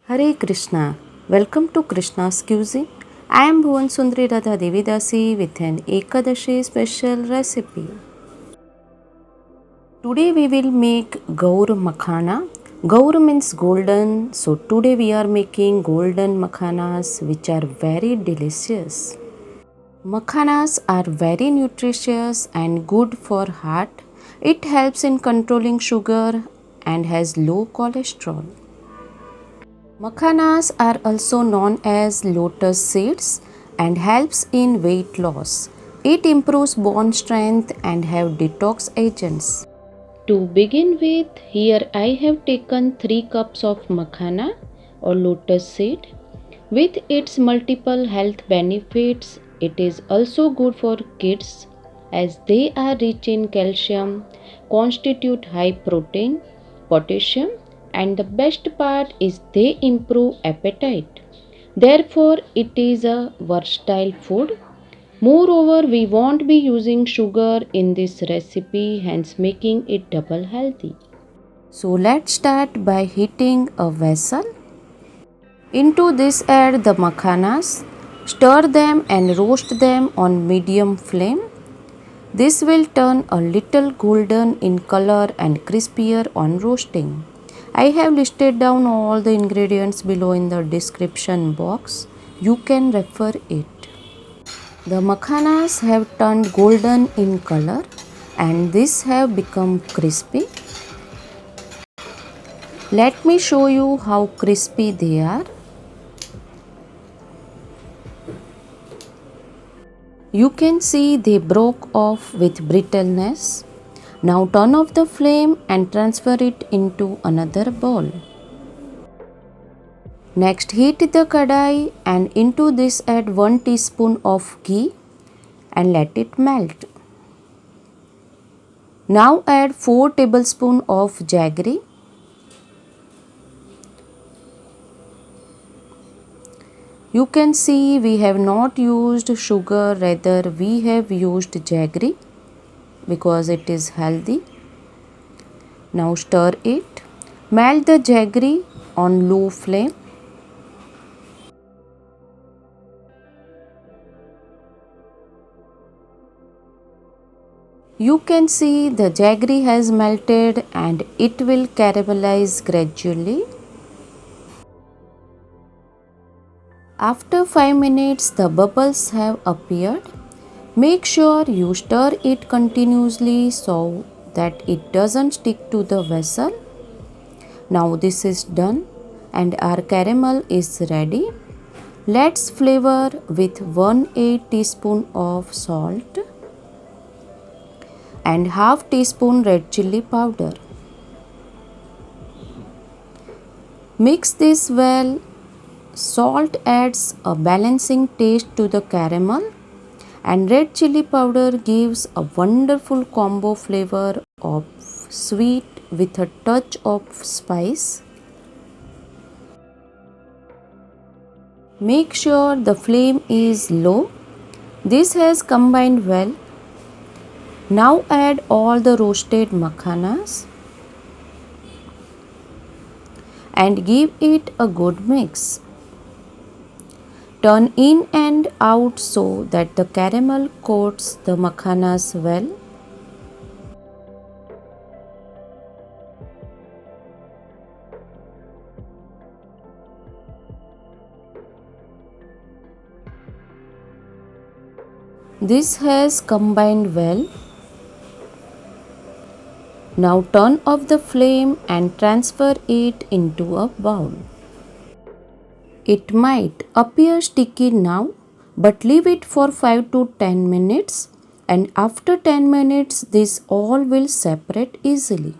Hare Krishna. Welcome to Krishna's Cuisine. I am Bhuvan Sundari Radha Devidasi with an Ekadashi special recipe. Today we will make Gaur Makhana. Gaur means golden, so today we are making golden makhanas which are very delicious. Makhanas are very nutritious and good for heart. It helps in controlling sugar and has low cholesterol. Makhanas are also known as lotus seeds and helps in weight loss. It improves bone strength and have detox agents. To begin with, here I have taken 3 cups of makhana or lotus seed. With its multiple health benefits, it is also good for kids as they are rich in calcium, constitute high protein, potassium, and the best part is they improve appetite. Therefore, it is a versatile food. Moreover, we won't be using sugar in this recipe, hence making it double healthy. So let's start by heating a vessel. Into this add the makhanas, stir them and roast them on medium flame. This will turn a little golden in color and crispier on roasting. I have listed down all the ingredients below in the description box. You can refer it. The makhanas have turned golden in color and these have become crispy. Let me show you how crispy they are. You can see they broke off with brittleness. Now turn off the flame and transfer it into another bowl. Next heat the kadai and into this add 1 teaspoon of ghee and let it melt. Now add 4 tablespoons of jaggery. You can see we have not used sugar, rather we have used jaggery because it is healthy. Now stir it. Melt the jaggery on low flame. You can see the jaggery has melted and it will caramelize gradually. After 5 minutes the bubbles have appeared. Make sure you stir it continuously so that it doesn't stick to the vessel. Now this is done and our caramel is ready. Let's flavor with 1/8 teaspoon of salt and half teaspoon red chilli powder. Mix this well. Salt adds a balancing taste to the caramel and red chilli powder gives a wonderful combo flavor of sweet with a touch of spice. Make sure the flame is low. This has combined well. Now add all the roasted makhanas and give it a good mix. Turn in and out so that the caramel coats the makhanas well. This has combined well. Now turn off the flame and transfer it into a bowl. It might appear sticky now, but leave it for 5 to 10 minutes and after 10 minutes this all will separate easily.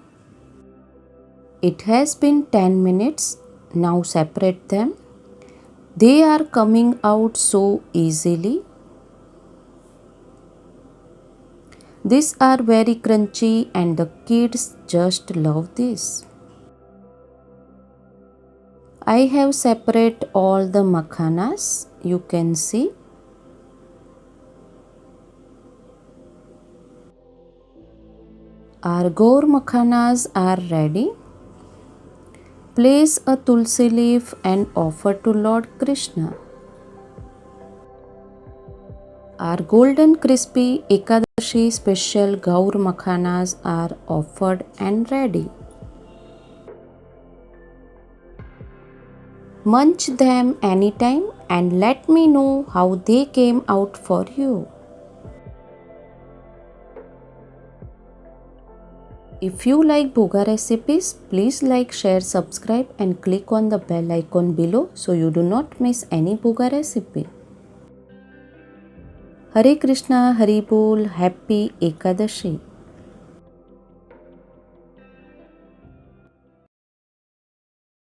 It has been 10 minutes. Now separate them. They are coming out so easily. These are very crunchy and the kids just love this. I have separate all the makhanas. You can see. Our gaur makhanas are ready. Place a tulsi leaf and offer to Lord Krishna. Our golden crispy Ekadashi special Gaur Makhanas are offered and ready. Munch them anytime and let me know how they came out for you. If you like Bhoga recipes, please like, share, subscribe and click on the bell icon below so you do not miss any Bhoga recipe. Hare Krishna, Hari Bol, Happy Ekadashi.